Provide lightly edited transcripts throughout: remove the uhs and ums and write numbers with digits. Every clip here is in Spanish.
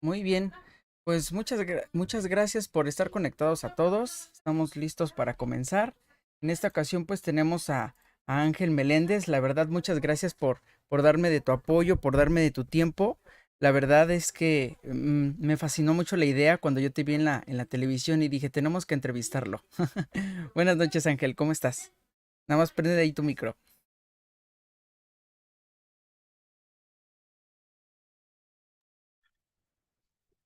Muy bien, pues muchas gracias por estar conectados a todos. Estamos listos para comenzar. En esta ocasión pues tenemos a Ángel Meléndez. La verdad, muchas gracias por darme de tu apoyo, por darme de tu tiempo. La verdad es que me fascinó mucho la idea cuando yo te vi en la televisión y dije, tenemos que entrevistarlo. Buenas noches, Ángel, ¿cómo estás? Nada más prende ahí tu micro.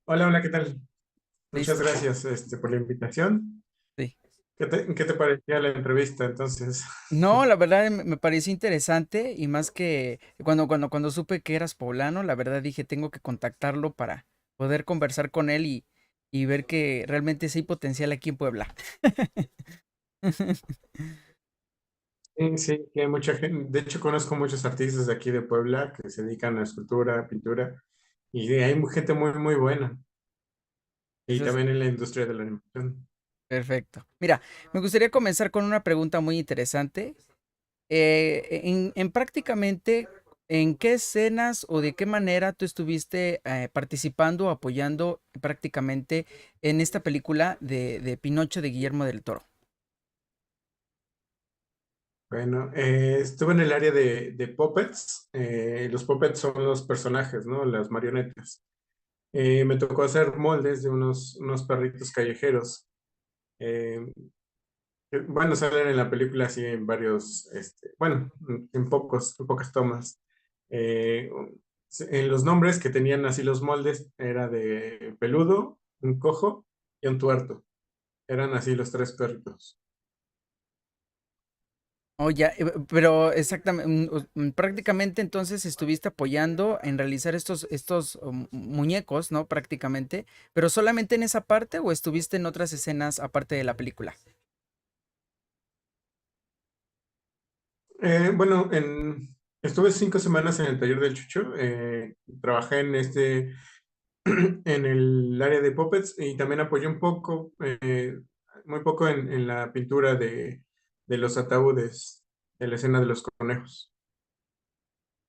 Hola, hola, ¿qué tal? Muchas Listo. gracias, por la invitación. Sí. ¿Qué te parecía la entrevista entonces? No, la verdad me pareció interesante y más que cuando supe que eras poblano, la verdad dije, tengo que contactarlo para poder conversar con él y ver que realmente sí hay potencial aquí en Puebla. Sí, sí, que hay mucha gente. De hecho, conozco muchos artistas de aquí de Puebla que se dedican a escultura, pintura, y hay gente muy, muy buena. Y Eso es también en la industria de la animación. perfecto. Mira, me gustaría comenzar con una pregunta muy interesante. En prácticamente, ¿en qué escenas o de qué manera tú estuviste participando o apoyando prácticamente en esta película de Pinocho de Guillermo del Toro? Bueno, estuve en el área de puppets. Los puppets son los personajes, ¿no? Las marionetas. Me tocó hacer moldes de unos perritos callejeros. Eh, Bueno, salen en la película así en varios, bueno, en pocas tomas. Eh, en los nombres que tenían así los moldes era de peludo, un cojo y un tuerto. Eran así los tres perritos. Oh, ya, pero exactamente, prácticamente entonces estuviste apoyando en realizar estos muñecos, ¿no? Prácticamente, pero solamente en esa parte o estuviste en otras escenas aparte de la película. Bueno, estuve 5 semanas en el taller del Chucho. Trabajé en el área de puppets y también apoyé un poco, muy poco en la pintura de los ataúdes, en la escena de los conejos.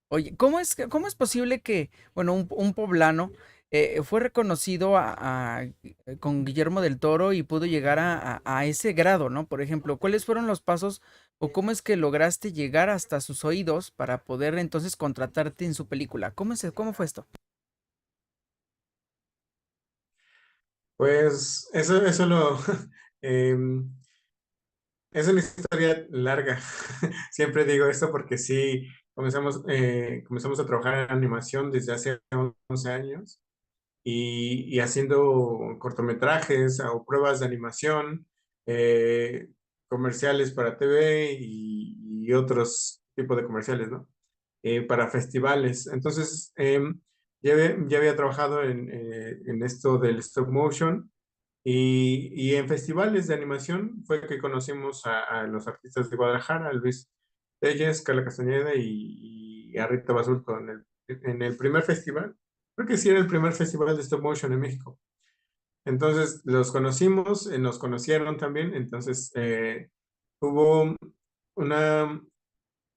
Oye, cómo es posible que, bueno, un poblano fue reconocido con Guillermo del Toro y pudo llegar a ese grado, ¿no? Por ejemplo, ¿cuáles fueron los pasos o cómo es que lograste llegar hasta sus oídos para poder entonces contratarte en su película? ¿Cómo fue esto? Pues em, es una historia larga. Siempre digo esto porque sí, comenzamos a trabajar en animación desde hace 11 años y haciendo cortometrajes o pruebas de animación, eh, comerciales para TV y otros tipos de comerciales, ¿no? Para festivales. Entonces, ya había trabajado en esto del stop motion y en festivales de animación fue que conocimos a los artistas de Guadalajara, a Luis Telles, Carla Castañeda y a Rita Basulto en el primer festival. Creo que sí era el primer festival de stop motion en México. Entonces los conocimos, nos conocieron también. Entonces hubo una,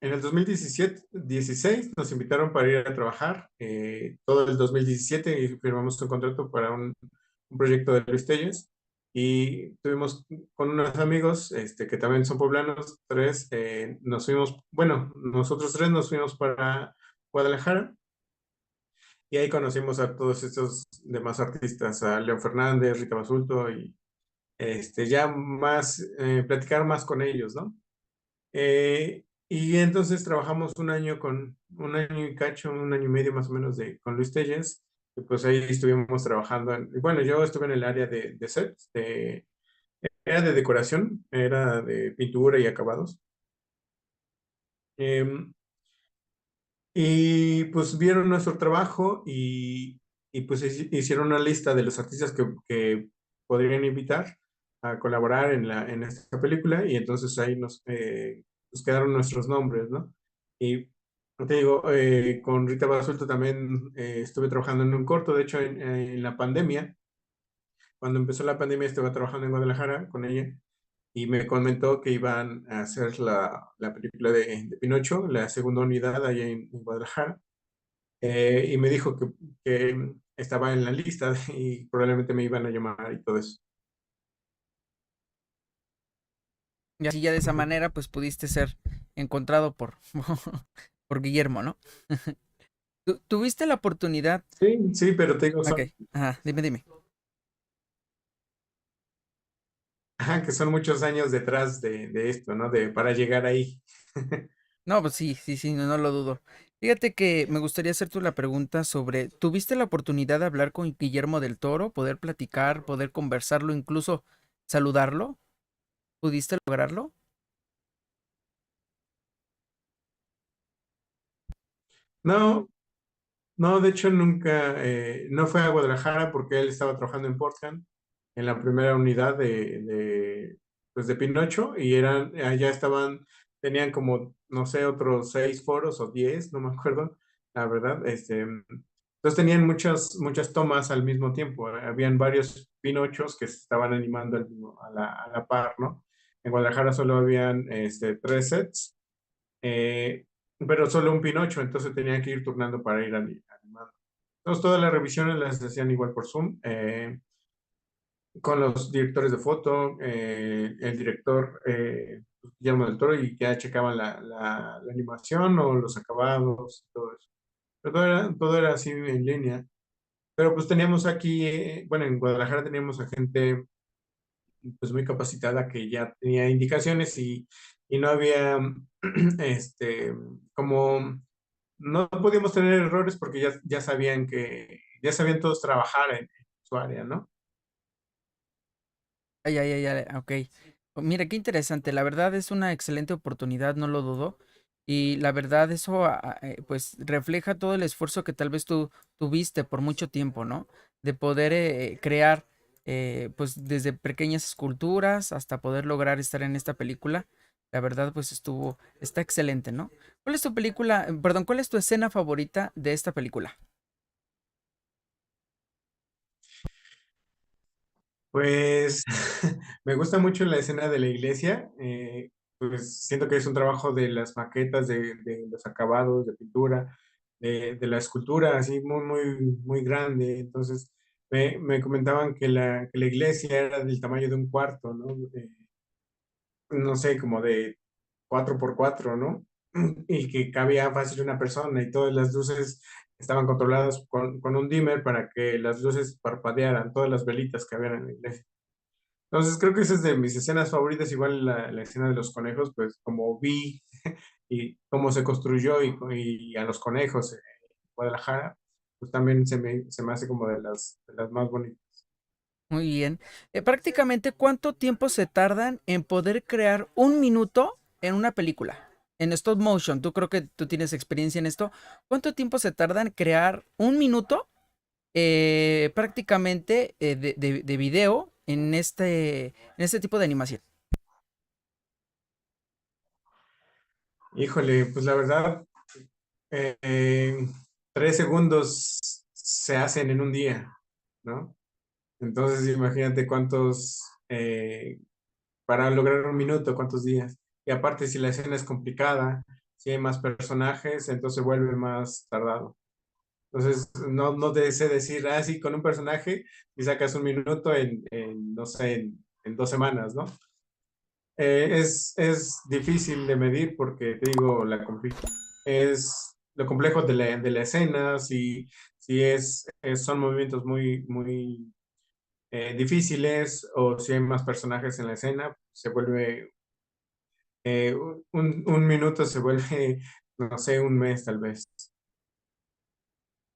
en el 2017, 16 nos invitaron para ir a trabajar todo el 2017 y firmamos un contrato para un proyecto de Luis Telles y tuvimos con unos amigos que también son poblanos, tres, nos fuimos, bueno, nosotros tres nos fuimos para Guadalajara y ahí conocimos a todos estos demás artistas, a Leo Fernández, Rita Basulto y ya más, platicar más con ellos, ¿no? Y entonces trabajamos un año y cacho, un año y medio más o menos con Luis Telles. Y pues ahí estuvimos trabajando. Bueno, yo estuve en el área de sets, era de decoración, era de pintura y acabados. Em, y pues vieron nuestro trabajo y pues hicieron una lista de los artistas que podrían invitar a colaborar en esta película y entonces ahí nos quedaron nuestros nombres, ¿no? Y te digo, con Rita Basulto también estuve trabajando en un corto, de hecho en la pandemia, cuando empezó la pandemia estuve trabajando en Guadalajara con ella y me comentó que iban a hacer la película de Pinocho, la segunda unidad allá en Guadalajara. y me dijo que estaba en la lista y probablemente me iban a llamar y todo eso. Y así ya de esa Ujú. manera, pues pudiste ser encontrado por, por Guillermo, ¿no? ¿Tuviste la oportunidad? Sí, sí, pero te digo, Ok, ajá, dime, dime. ajá, que son muchos años detrás de esto, ¿no? Para llegar ahí. No, pues sí, sí, sí, no, no lo dudo. Fíjate que me gustaría hacerte la pregunta sobre, ¿tuviste la oportunidad de hablar con Guillermo del Toro, poder platicar, poder conversarlo, incluso saludarlo? ¿Pudiste lograrlo? No, no, de hecho nunca, no fue a Guadalajara porque él estaba trabajando en Portland, en la primera unidad pues de Pinocho, y allá estaban, tenían como, no sé, otros 6 foros o 10, no me acuerdo, la verdad, entonces tenían muchas tomas al mismo tiempo, habían varios Pinochos que se estaban animando a la par, ¿no? En Guadalajara solo habían 3 sets, eh, pero solo un Pinocho, entonces tenía que ir turnando para ir animando. Entonces todas las revisiones las hacían igual por Zoom, con los directores de foto, el director Guillermo del Toro, y ya checaban la animación o los acabados, todo eso. Pero todo era así en línea. Pero pues teníamos aquí, bueno, en Guadalajara teníamos a gente pues muy capacitada que ya tenía indicaciones y no había, como no podíamos tener errores porque ya sabían todos trabajar en su área, ¿no? Ay, ay, ay, ay, ok. Mira, qué interesante. La verdad es una excelente oportunidad, no lo dudo. Y la verdad eso, pues, refleja todo el esfuerzo que tal vez tú tuviste por mucho tiempo, ¿no? De poder crear, pues, desde pequeñas esculturas hasta poder lograr estar en esta película. La verdad, pues, está excelente, ¿no? ¿Cuál es tu película, perdón, cuál es tu escena favorita de esta película? Pues me gusta mucho la escena de la iglesia, pues siento que es un trabajo de las maquetas, de los acabados, de pintura, de la escultura, así muy, muy, muy grande. Entonces me comentaban que la iglesia era del tamaño de un cuarto, ¿no? No sé, como de 4x4, ¿no? Y que cabía fácil una persona y todas las luces estaban controladas con un dimmer para que las luces parpadearan, todas las velitas que había en la iglesia. Entonces creo que esa es de mis escenas favoritas, igual la escena de los conejos, pues como vi y cómo se construyó y a los conejos en Guadalajara, pues también se me hace como de las más bonitas. Muy bien. Prácticamente, ¿cuánto tiempo se tardan en poder crear un minuto en una película? En stop motion, tú creo que tú tienes experiencia en esto. ¿Cuánto tiempo se tarda en crear un minuto prácticamente de video en este tipo de animación? Híjole, pues la verdad, eh, eh, 3 segundos se hacen en un día, ¿no? Entonces imagínate para lograr un minuto, cuántos días. Y aparte, si la escena es complicada, si hay más personajes, entonces vuelve más tardado. Entonces, no te sé decir, sí, con un personaje y sacas un minuto no sé, en 2 semanas, ¿no? Es difícil de medir porque, te digo, es lo complejo de la escena, si son movimientos muy, muy difíciles o si hay más personajes en la escena, un minuto se vuelve, no sé, un mes tal vez.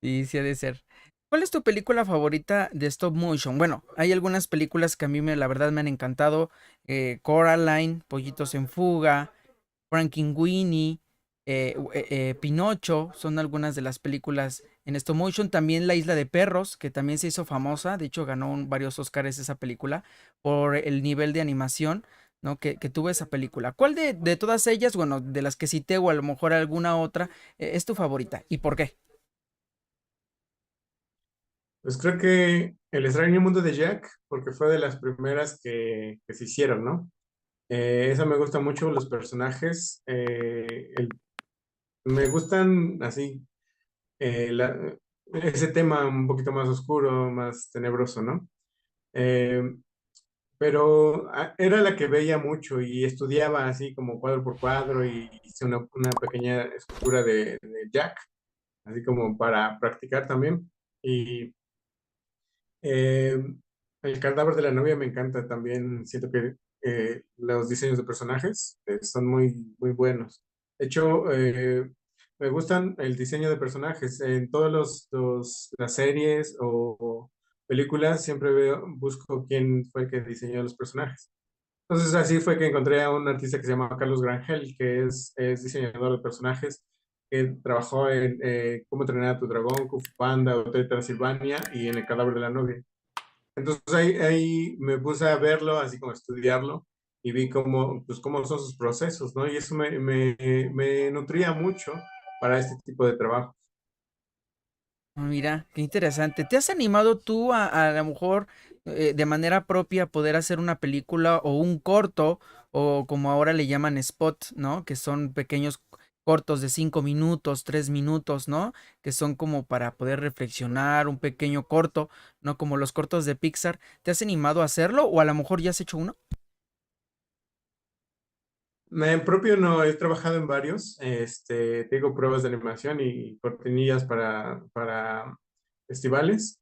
Sí, sí ha de ser. ¿Cuál es tu película favorita de stop motion? Bueno, hay algunas películas que a mí la verdad me han encantado. Coraline, Pollitos en Fuga, Frankenweenie, Pinocho, son algunas de las películas en stop motion. También La Isla de Perros, que también se hizo famosa, de hecho ganó varios Oscars esa película por el nivel de animación, ¿no? que tuvo esa película. ¿Cuál de todas ellas, bueno, de las que cité o a lo mejor alguna otra, es tu favorita y por qué? Pues creo que El extraño mundo de Jack, porque fue de las primeras que se hicieron, ¿no? Esa me gusta mucho, los personajes. Me gustan así, ese tema un poquito más oscuro, más tenebroso, ¿no? Eh, pero era la que veía mucho y estudiaba así como cuadro por cuadro y hice una pequeña escultura de Jack, así como para practicar también. Y eh, el cadáver de la novia me encanta también, siento que los diseños de personajes son muy, muy buenos. De hecho, me gustan el diseño de personajes en todas las series o películas, siempre busco quién fue el que diseñó los personajes. Entonces así fue que encontré a un artista que se llama Carlos Grangel, que es diseñador de personajes, que trabajó en Cómo entrenar a tu dragón, Kung Fu Panda, Hotel Transilvania y en El cadáver de la novia. Entonces ahí me puse a verlo, así como a estudiarlo, y vi cómo son sus procesos, ¿no? Y eso me nutría mucho para este tipo de trabajo. Ah, mira, qué interesante. ¿Te has animado tú a lo mejor de manera propia poder hacer una película o un corto o como ahora le llaman spot, ¿no? Que son pequeños cortos de 5 minutos, 3 minutos, ¿no? Que son como para poder reflexionar, un pequeño corto, ¿no? Como los cortos de Pixar. ¿Te has animado a hacerlo o a lo mejor ya has hecho uno? En propio no he trabajado en varios, tengo pruebas de animación y cortinillas para festivales.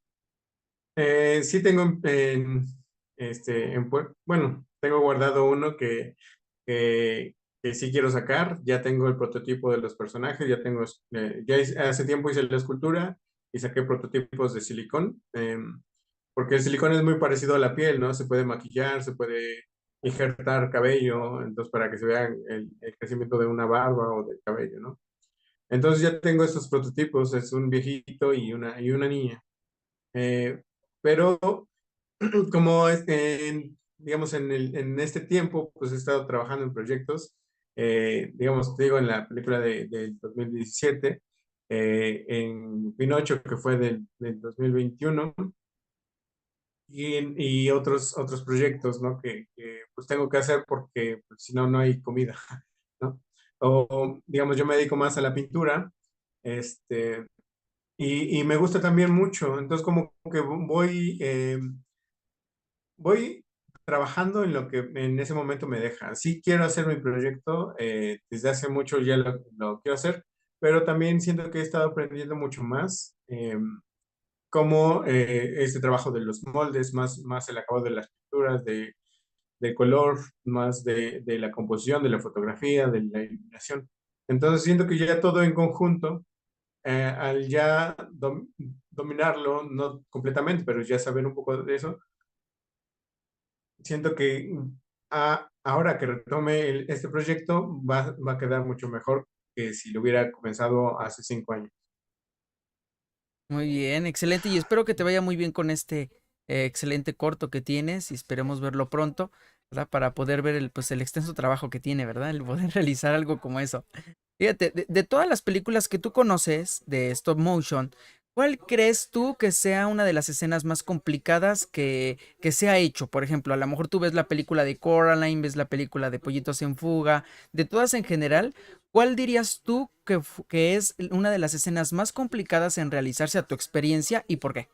Sí tengo bueno, tengo guardado uno que sí quiero sacar. Ya tengo el prototipo de los personajes, hace tiempo hice la escultura y saqué prototipos de silicón, porque el silicón es muy parecido a la piel, ¿no? Se puede maquillar, se puede injertar cabello, entonces para que se vea el crecimiento de una barba o del cabello, ¿no? Entonces ya tengo estos prototipos, es un viejito y una niña. Eh, pero como digamos, en este tiempo, pues he estado trabajando en proyectos, digamos, te digo, en la película del 2017, en Pinocho, que fue del 2021, y otros proyectos, ¿no? Pues tengo que hacer porque pues, si no, no hay comida, ¿no? O, digamos, yo me dedico más a la pintura, este, y me gusta también mucho, entonces como que voy trabajando en lo que en ese momento me deja. Sí quiero hacer mi proyecto, desde hace mucho ya lo quiero hacer, pero también siento que he estado aprendiendo mucho más, cómo este trabajo de los moldes, más el acabado de las pinturas, de color, más de la composición, de la fotografía, de la iluminación. Entonces siento que ya todo en conjunto, al ya dominarlo, no completamente, pero ya saber un poco de eso, siento que ahora que retome este proyecto va a quedar mucho mejor que si lo hubiera comenzado hace 5 años. Muy bien, excelente. Y espero que te vaya muy bien con este excelente corto que tienes y esperemos verlo pronto, ¿verdad? Para poder ver pues, el extenso trabajo que tiene, ¿verdad? El poder realizar algo como eso. Fíjate, de todas las películas que tú conoces de stop motion, ¿cuál crees tú que sea una de las escenas más complicadas que se ha hecho? Por ejemplo, a lo mejor tú ves la película de Coraline, ves la película de Pollitos en Fuga, de todas en general, ¿cuál dirías tú que es una de las escenas más complicadas en realizarse a tu experiencia y por qué?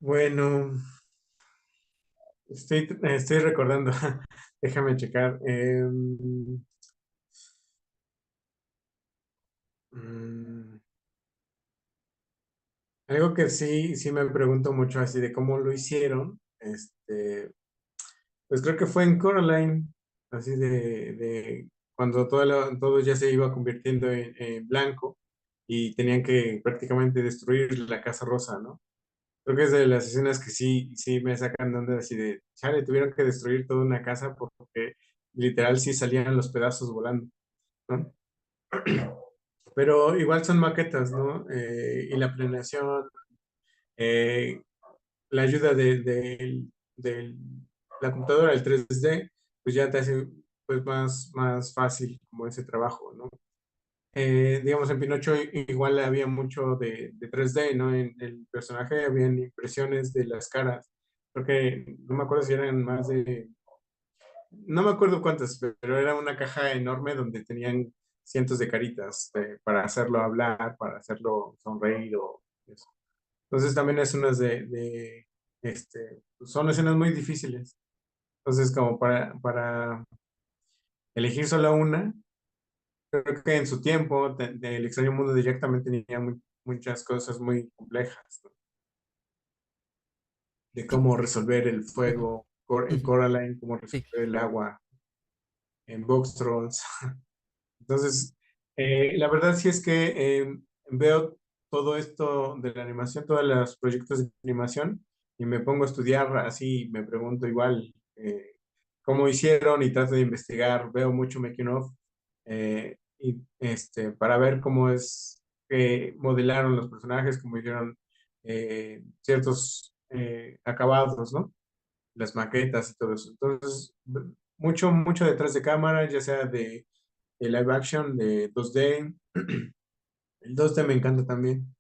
Bueno, estoy recordando, déjame checar. Mm, Algo que sí me pregunto mucho así de cómo lo hicieron, pues creo que fue en Coraline, así de cuando todo ya se iba convirtiendo en blanco y tenían que prácticamente destruir la Casa Rosa, ¿no? Creo que es de las escenas que sí me sacan de onda así de, chale, tuvieron que destruir toda una casa porque literal sí salían los pedazos volando, ¿no? Pero igual son maquetas, ¿no? Y la planeación, eh, la ayuda de la computadora, el 3D, pues ya te hace pues más fácil como ese trabajo, ¿no? Digamos, en Pinocho igual había mucho de 3D, ¿no? En el personaje habían impresiones de las caras. Creo que no me acuerdo si eran no me acuerdo cuántas, pero era una caja enorme donde tenían cientos de caritas para hacerlo hablar, para hacerlo sonreír o eso. Entonces también es unas son escenas muy difíciles. Entonces como para elegir solo una, creo que en su tiempo El extraño mundo de Jack también tenía muchas cosas muy complejas, ¿no? De Y- cómo resolver el ujú, fuego en ujú, Coraline, cómo sí. resolver el agua en Box Trolls. Entonces, la verdad sí es que veo todo esto de la animación, todos los proyectos de animación, y me pongo a estudiar así, me pregunto igual cómo hicieron y trato de investigar, veo mucho making of, para ver cómo es que modelaron los personajes, cómo hicieron ciertos acabados, ¿no? Las maquetas y todo eso. Entonces, mucho detrás de cámara, ya sea de live action, de 2D. El 2D me encanta también.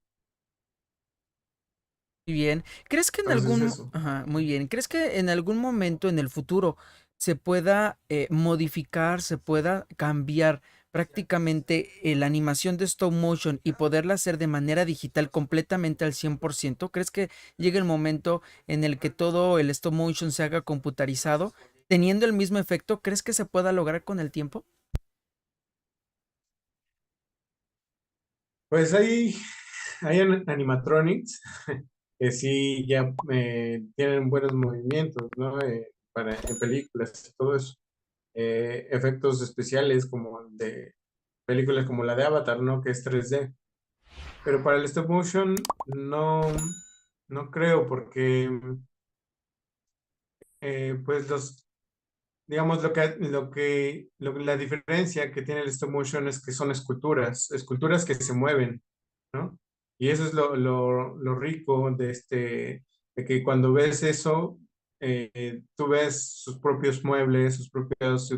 Muy bien. ¿Crees que en Entonces, algún, eso. ajá, muy bien, ¿crees que en algún momento en el futuro se pueda modificar, se pueda cambiar prácticamente la animación de stop motion y poderla hacer de manera digital completamente al 100%? ¿Crees que llegue el momento en el que todo el stop motion se haga computarizado, teniendo el mismo efecto? ¿Crees que se pueda lograr con el tiempo? Pues hay animatronics que sí ya tienen buenos movimientos, ¿no? En películas y todo eso. Efectos especiales como de películas como la de Avatar, ¿no? Que es 3D. Pero para el stop motion no creo porque pues digamos, la diferencia que tiene el stop motion es que son esculturas que se mueven, ¿no? Y eso es lo rico de que cuando ves eso, tú ves sus propios muebles, sus propios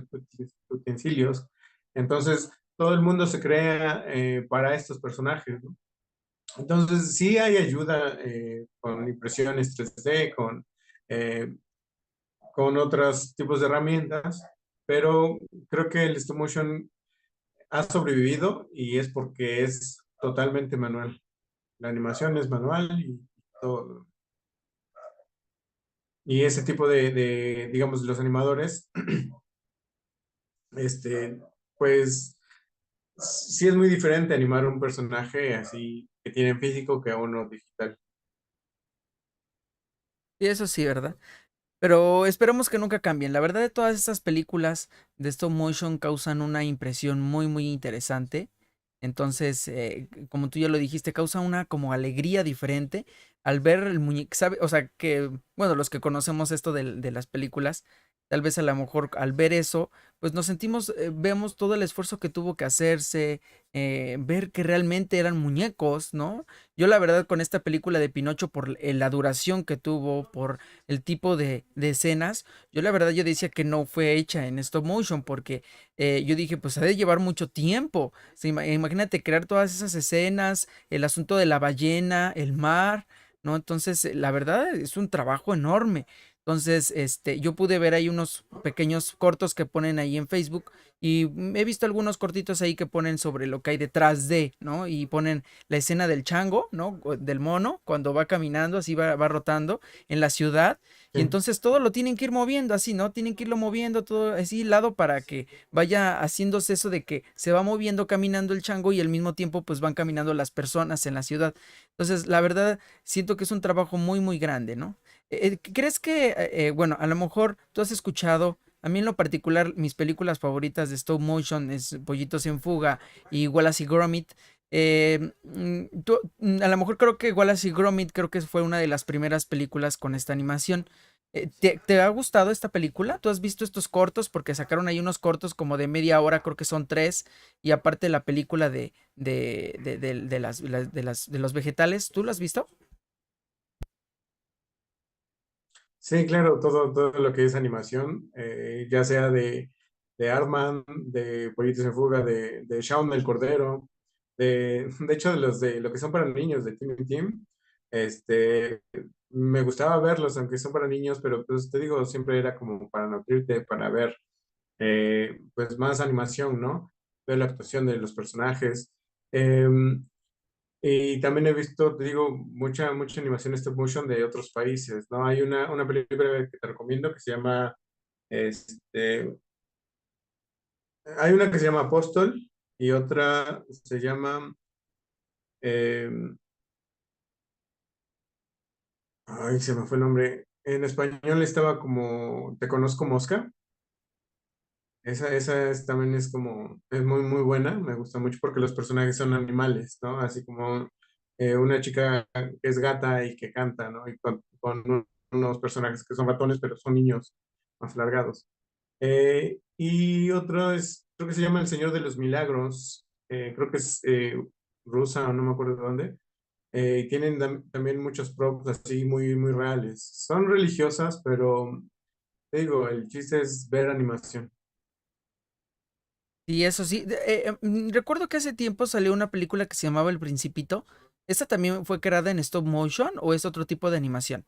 utensilios. Entonces, todo el mundo se crea para estos personajes, ¿no? Entonces, sí hay ayuda con impresiones 3D, eh, con otros tipos de herramientas, pero creo que el stop motion ha sobrevivido y es porque es totalmente manual. La animación es manual y todo. Y ese tipo digamos, los animadores, este, pues sí es muy diferente animar un personaje así que tiene físico que a uno digital. Y eso sí, ¿verdad? Pero esperemos que nunca cambien. La verdad de todas estas películas de stop motion causan una impresión muy, muy interesante. Entonces, como tú ya lo dijiste, causa una como alegría diferente al ver el muñeco, ¿sabe? O sea, que, bueno, los que conocemos esto de las películas, tal vez a lo mejor al ver eso, pues nos sentimos, vemos todo el esfuerzo que tuvo que hacerse, ver que realmente eran muñecos, ¿no? Yo la verdad con esta película de Pinocho, por la duración que tuvo, por el tipo de escenas, yo la verdad yo decía que no fue hecha en stop motion porque yo dije, pues ha de llevar mucho tiempo. Sí, imagínate crear todas esas escenas, el asunto de la ballena, el mar, ¿no? Entonces, la verdad es un trabajo enorme. Entonces, yo pude ver ahí unos pequeños cortos que ponen ahí en Facebook y he visto algunos cortitos ahí que ponen sobre lo que hay detrás de, ¿no? Y ponen la escena del chango, ¿no? Del mono, cuando va caminando, así va rotando en la ciudad. Y Sí. entonces todo lo tienen que ir moviendo así, ¿no? Tienen que irlo moviendo todo así lado para que vaya haciéndose eso de que se va moviendo caminando el chango y al mismo tiempo pues van caminando las personas en la ciudad. Entonces, la verdad, siento que es un trabajo muy, muy grande, ¿no? ¿Crees que, bueno, a lo mejor tú has escuchado, a mí en lo particular, mis películas favoritas de stop motion es Pollitos en Fuga y Wallace y Gromit? A lo mejor creo que Wallace y Gromit creo que fue una de las primeras películas con esta animación. ¿Te ha gustado esta película? ¿Tú has visto estos cortos? Porque sacaron ahí unos cortos como de media hora, creo que son tres, y aparte la película de los vegetales, ¿tú lo has visto? Sí, claro, todo lo que es animación, ya sea de Artman, de Pollitos en Fuga, de Shaun el Cordero, de hecho, de lo que son para niños, de Timmy Tim, este, me gustaba verlos, aunque son para niños, pero pues te digo, siempre era como para nutrirte, para ver pues más animación, ¿no? veo la actuación de los personajes. Em, y también he visto, te digo, mucha animación stop motion de otros países, ¿no? Hay una película que te recomiendo que se llama, este, hay una que se llama Apóstol y otra se llama, em, ay, se me fue el nombre. En español estaba como Te conozco Mosca. También es como, es muy buena, me gusta mucho porque los personajes son animales, ¿no? Así como una chica que es gata y que canta, ¿no? Y unos personajes que son ratones, pero son niños más largados. Y otro es, creo que se llama El Señor de los Milagros, creo que es rusa o no me acuerdo de dónde. Y tienen también muchos props así muy reales. Son religiosas, pero te digo, el chiste es ver animación. Y eso sí, recuerdo que hace tiempo salió una película que se llamaba El Principito. ¿Esta también fue creada en stop motion o es otro tipo de animación?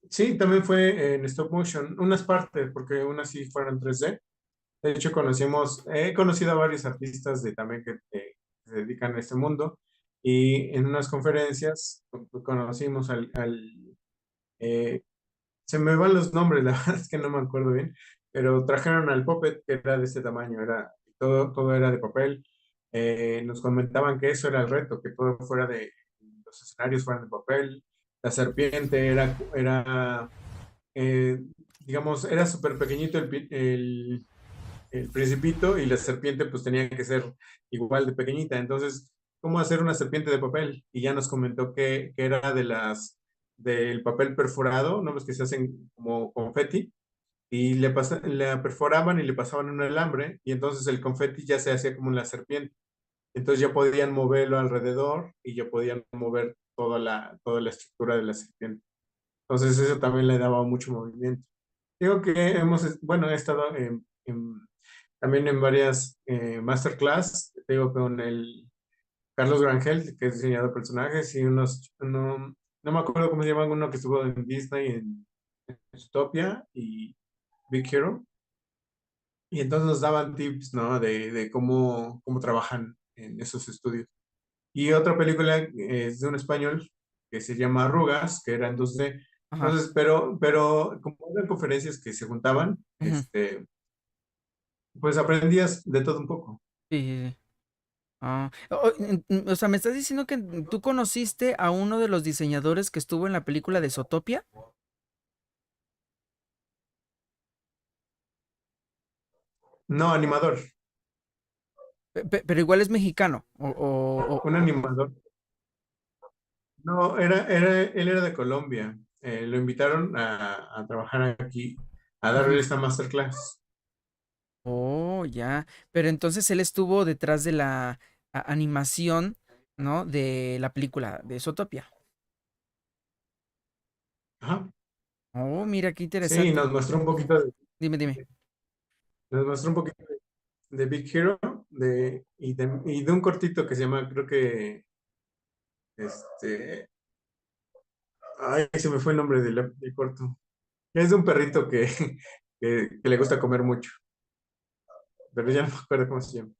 Sí, también fue en stop motion, unas partes, porque unas sí fueron 3D. De hecho, he conocido a varios artistas también que se dedican a este mundo y en unas conferencias conocimos eh, se me van los nombres, la verdad es que no me acuerdo bien, pero trajeron al Puppet que era de este tamaño, todo era de papel. Nos comentaban que eso era el reto, que todo fuera los escenarios fueran de papel. La serpiente eh, digamos, era súper pequeñito el principito y la serpiente pues tenía que ser igual de pequeñita. Entonces, ¿cómo hacer una serpiente de papel? Y ya nos comentó que era del papel perforado, ¿no? Los que se hacen como confeti, y le perforaban y le pasaban un alambre, y entonces el confeti ya se hacía como una serpiente. Entonces ya podían moverlo alrededor y ya podían mover toda la estructura de la serpiente. Entonces eso también le daba mucho movimiento. Digo que bueno, he estado también en varias masterclass, digo, con el Carlos Grangel, que es diseñador de personajes, y no me acuerdo cómo se llaman, uno que estuvo en Disney, en Zootopia y Big Hero, y entonces nos daban tips, ¿no? De cómo trabajan en esos estudios. Y otra película es de un español que se llama Arrugas, que era en 2D. Ajá. Entonces, pero como eran conferencias que se juntaban, Ujú. pues aprendías de todo un poco. Sí, sí, sí. Ah, o sea, ¿me estás diciendo que tú conociste a uno de los diseñadores que estuvo en la película de Zootopia? No, animador, Pero igual es mexicano. un animador. No, él era de Colombia. Lo invitaron a trabajar aquí, a darle Ujú. esta masterclass. Oh, ya. Pero entonces él estuvo detrás de la animación, ¿no? De la película de Zootopia. Ajá. Oh, mira qué Sí, interesante. Dime, dime. nos mostró un poquito de Big Hero y de un cortito que se llama, creo que, este, ay, se me fue el nombre del corto. Es de un perrito que le gusta comer mucho, pero ya no me acuerdo cómo se llama.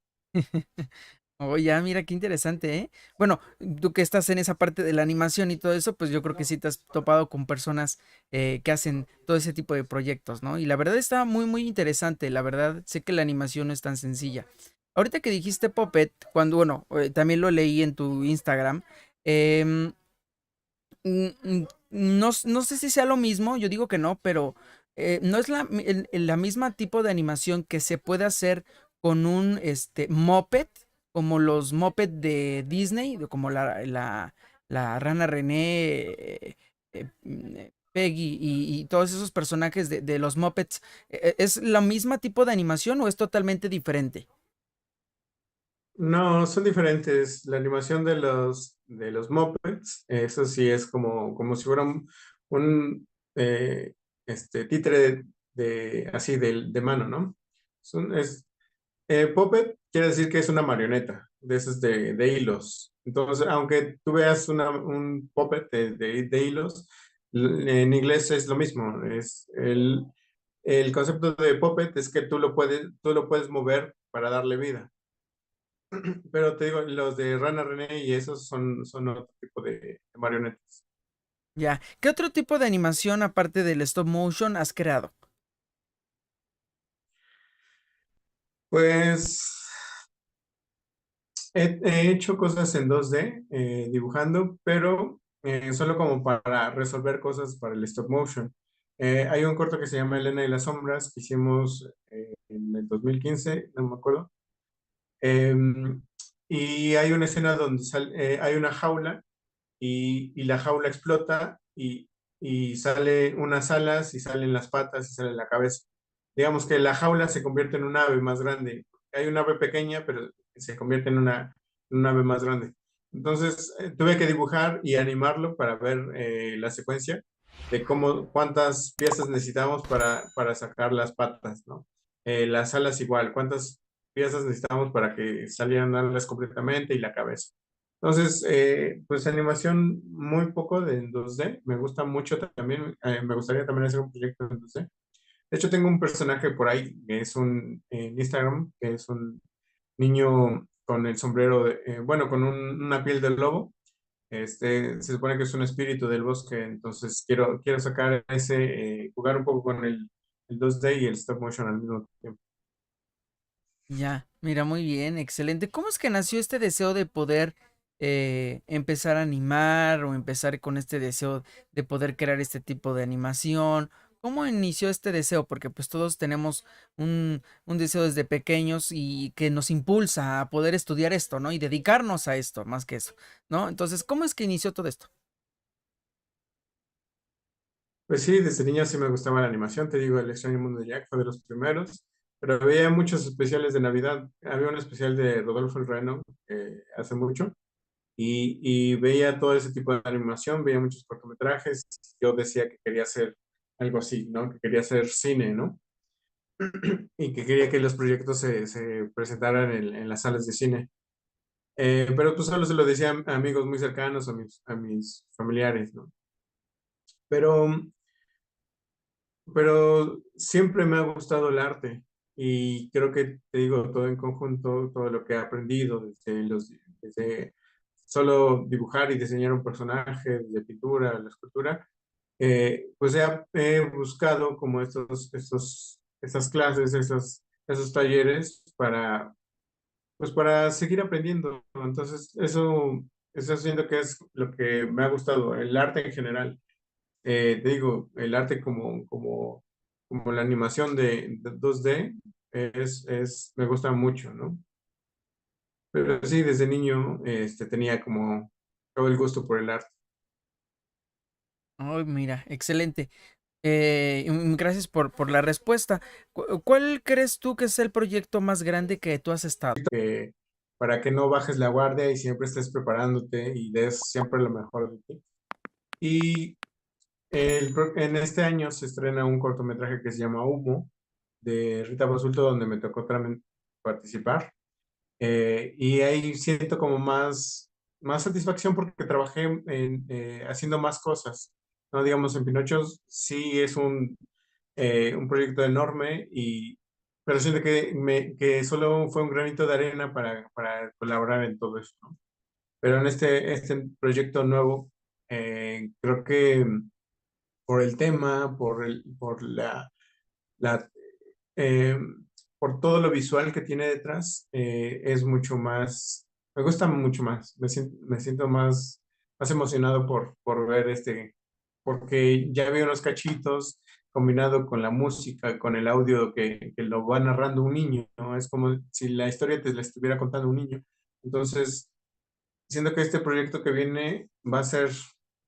Oh, ya, mira qué interesante, ¿eh? Bueno, tú que estás en esa parte de la animación y todo eso, pues yo creo que sí te has topado con personas que hacen todo ese tipo de proyectos, ¿no? Y la verdad está muy interesante. La verdad, sé que la animación no es tan sencilla. Ahorita que dijiste Puppet, cuando, bueno, también lo leí en tu Instagram, em, no sé si sea lo mismo, yo digo que no, pero no es la misma tipo de animación que se puede hacer con un moped, como los moped de Disney, como la Rana René, Peggy y todos esos personajes de los mopeds. ¿Es la misma tipo de animación o es totalmente diferente? No, son diferentes. La animación de los Muppets, eso sí es como si fuera un, títere así de mano, ¿no? Puppet quiere decir que es una marioneta de esos de hilos. Entonces, aunque tú veas un puppet de hilos, en inglés es lo mismo. el concepto de puppet es que tú lo puedes mover para darle vida. Pero te digo, los de Rana René y esos son otro tipo de marionetas. Ya. ¿Qué otro tipo de animación aparte del stop motion has creado? Pues he hecho cosas en 2D, dibujando, pero solo como para resolver cosas para el stop motion. Hay un corto que se llama Elena y las sombras que hicimos en el 2015, no me acuerdo. Em, y hay una escena donde hay una jaula y la jaula explota y sale unas alas y salen las patas y sale la cabeza. Digamos que la jaula se convierte en un ave más grande. Hay una ave pequeña, pero se convierte en una ave más grande. Entonces tuve que dibujar y animarlo para ver la secuencia de cuántas piezas necesitamos para sacar las patas, ¿no? Las alas igual, cuántas piezas necesitamos para que salieran alas completamente y la cabeza. Entonces, pues animación muy poco de en 2D. Me gusta mucho también. Me gustaría también hacer un proyecto en 2D. De hecho, tengo un personaje por ahí que es en Instagram, que es un niño con el sombrero, bueno, con una piel de lobo. Se supone que es un espíritu del bosque, entonces quiero sacar jugar un poco con el 2D y el stop motion al mismo tiempo. Ya, mira, muy bien, excelente. ¿Cómo es que nació este deseo de poder empezar a animar o empezar con este deseo de poder crear este tipo de animación? ¿Cómo inició este deseo? Porque pues todos tenemos un deseo desde pequeños y que nos impulsa a poder estudiar esto, ¿no? Y dedicarnos a esto, más que eso, ¿no? Entonces, ¿cómo es que inició todo esto? Pues sí, desde niño sí me gustaba la animación, te digo, El extraño mundo de Jack fue de los primeros, pero veía muchos especiales de Navidad. Había un especial de Rodolfo el Reno hace mucho y veía todo ese tipo de animación, veía muchos cortometrajes. Yo decía que quería hacer algo así, ¿no? Que quería hacer cine, ¿no? Y que quería que los proyectos se presentaran en las salas de cine. Pero pues solo se lo decía a amigos muy cercanos, a mis familiares, ¿no? Pero pero siempre me ha gustado el arte y creo que te digo todo en conjunto, todo lo que he aprendido desde solo dibujar y diseñar un personaje, de pintura, la escultura, pues he buscado como estas clases, esos talleres pues para seguir aprendiendo. Entonces, eso siento que es lo que me ha gustado, el arte en general. Te digo, el arte como la animación de 2D me gusta mucho, ¿no? Pero sí, desde niño tenía como todo el gusto por el arte. Ay, mira, excelente. Gracias por la respuesta. ¿Cuál crees tú que es el proyecto más grande que tú has estado? Para que no bajes la guardia y siempre estés preparándote y des siempre lo mejor de ti. Y en este año se estrena un cortometraje que se llama Humo, de Rita Basulto, donde me tocó también participar. Y ahí siento como más satisfacción porque trabajé haciendo más cosas, ¿no? Digamos, en Pinocho sí es un proyecto enorme, pero siento que solo fue un granito de arena para colaborar en todo eso, ¿no? Pero en este proyecto nuevo, creo que por el tema, la, eh, por todo lo visual que tiene detrás, es mucho más, me gusta mucho más, me siento más emocionado por ver porque ya veo unos cachitos combinado con la música, con el audio que lo va narrando un niño, ¿no? Es como si la historia te la estuviera contando un niño. Entonces, siento que este proyecto que viene va a ser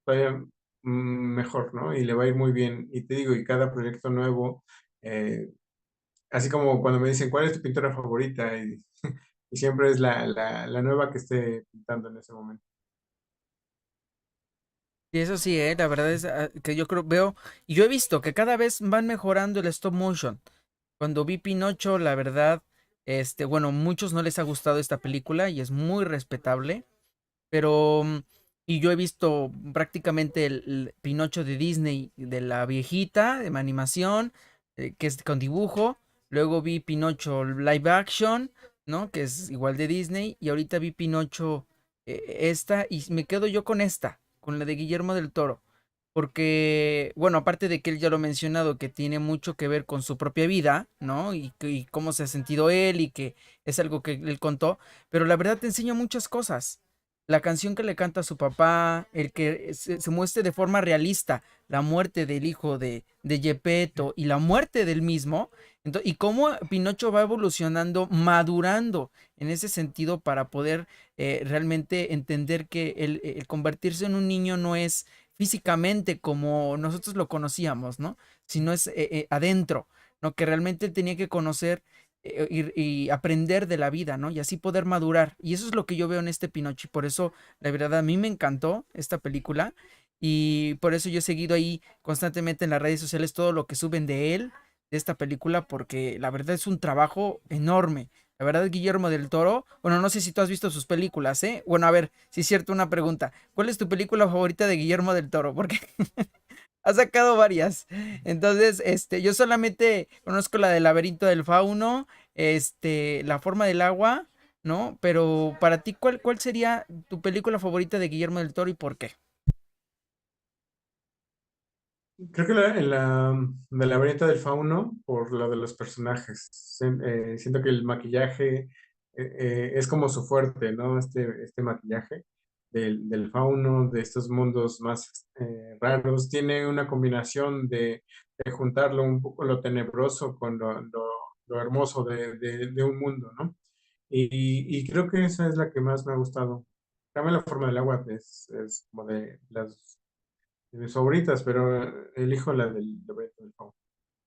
todavía mejor, ¿no? Y le va a ir muy bien. Y te digo, y cada proyecto nuevo, eh, así como cuando me dicen, ¿cuál es tu pintura favorita? Y siempre es la nueva que esté pintando en ese momento. Y eso sí, la verdad es que yo creo, veo, y yo he visto que cada vez van mejorando el stop motion. Cuando vi Pinocho, la verdad, bueno, muchos no les ha gustado esta película y es muy respetable, pero, y yo he visto prácticamente el Pinocho de Disney, de la viejita, de animación, que es con dibujo. Luego vi Pinocho live action, ¿no? Que es igual de Disney. Y ahorita vi Pinocho esta y me quedo yo con esta, con la de Guillermo del Toro. Porque, bueno, aparte de que él ya lo ha mencionado, que tiene mucho que ver con su propia vida, ¿no? Y cómo se ha sentido él y que es algo que él contó, pero la verdad te enseña muchas cosas. La canción que le canta a su papá, el que se muestre de forma realista la muerte del hijo de Gepetto y la muerte del mismo, y cómo Pinocho va evolucionando, madurando en ese sentido para poder realmente entender que el convertirse en un niño no es físicamente como nosotros lo conocíamos, ¿no? Sino es adentro, ¿no? Que realmente tenía que conocer y aprender de la vida, ¿no? Y así poder madurar. Y eso es lo que yo veo en este Pinocho. Y por eso, la verdad, a mí me encantó esta película. Y por eso yo he seguido ahí constantemente en las redes sociales todo lo que suben de él, de esta película, porque la verdad es un trabajo enorme. La verdad, Guillermo del Toro, bueno, no sé si tú has visto sus películas, ¿eh? Bueno, a ver, si es cierto, una pregunta. ¿Cuál es tu película favorita de Guillermo del Toro? Porque ha sacado varias. Entonces, yo solamente conozco la del laberinto del fauno, La forma del agua, ¿no? Pero para ti, ¿cuál sería tu película favorita de Guillermo del Toro y por qué? Creo que en de la variante del fauno, por lo de los personajes. Siento que el maquillaje es como su fuerte, ¿no? Este maquillaje del fauno, de estos mundos más raros, tiene una combinación de juntarlo un poco lo tenebroso con lo hermoso de un mundo, ¿no? Y creo que esa es la que más me ha gustado. También la forma del agua es como de mis favoritas, pero elijo la del laberinto del fauno.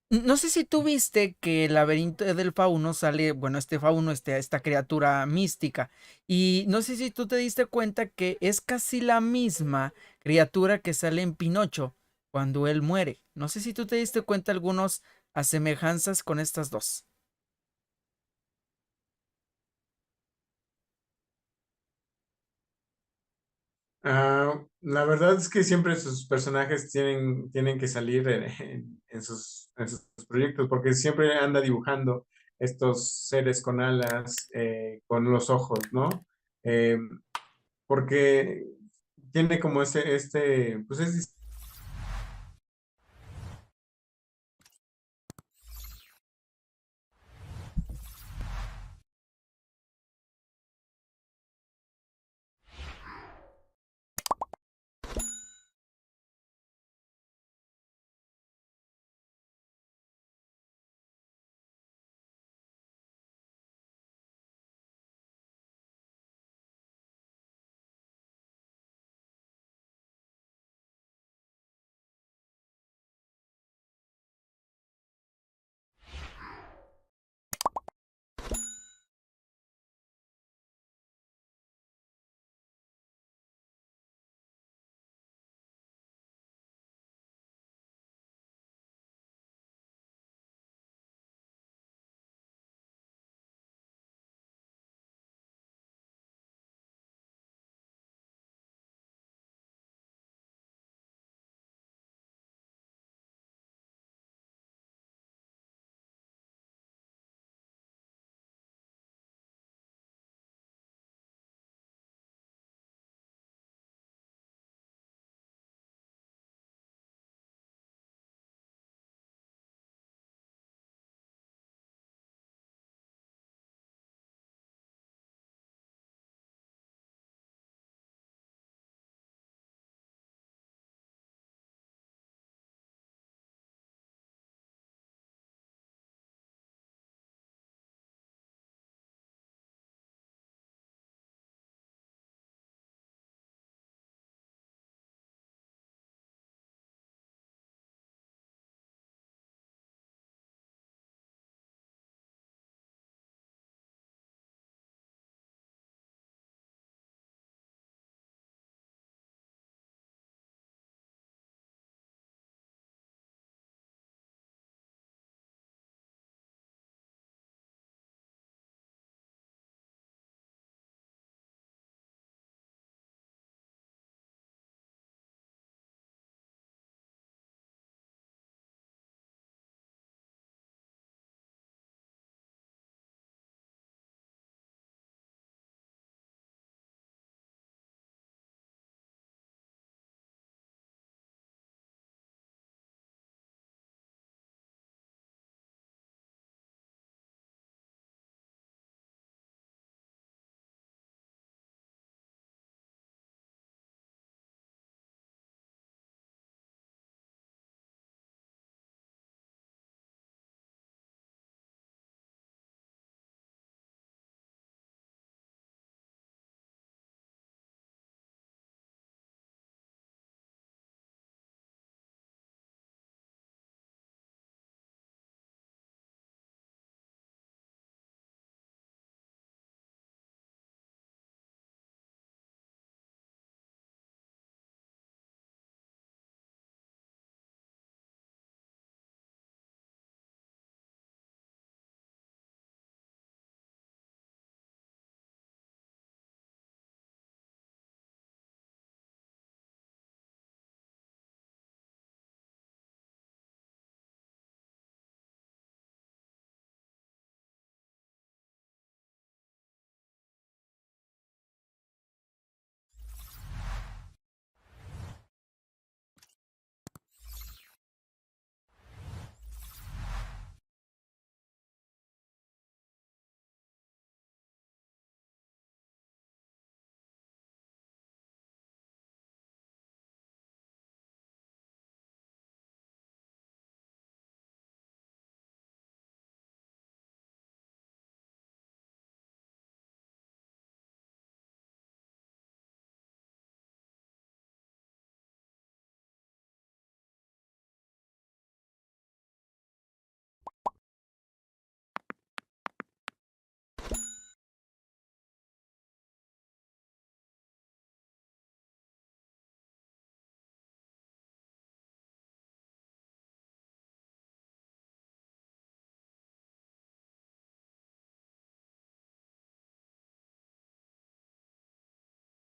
No sé si tú viste que el laberinto del fauno sale, bueno, este fauno, esta criatura mística, y no sé si tú te diste cuenta que es casi la misma criatura que sale en Pinocho cuando él muere. No sé si tú te diste cuenta algunos asemejanzas con estas dos. La verdad es que siempre sus personajes tienen que salir en sus proyectos, porque siempre anda dibujando estos seres con alas, con los ojos, ¿no? Eh, Porque tiene como pues es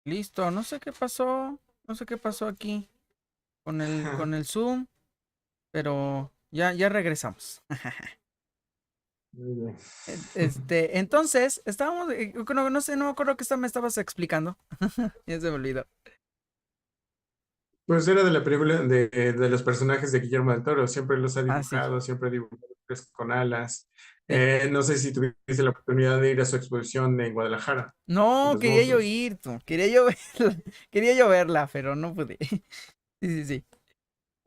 Listo, no sé qué pasó, no sé qué pasó aquí con el Zoom, pero ya regresamos. Muy bien. Entonces, estábamos, no sé, no me acuerdo qué me estabas explicando. Ya se me olvidó. Pues era de la película de los personajes de Guillermo del Toro, siempre los ha Ah, sí, dibujado, siempre ha dibujado hombres con alas. sí. No sé si tuviste la oportunidad de ir a su exposición en Guadalajara, de No, los quería yo monstruos. ir, tú, quería yo verla, quería yo verla, pero no pude. Sí, sí, sí.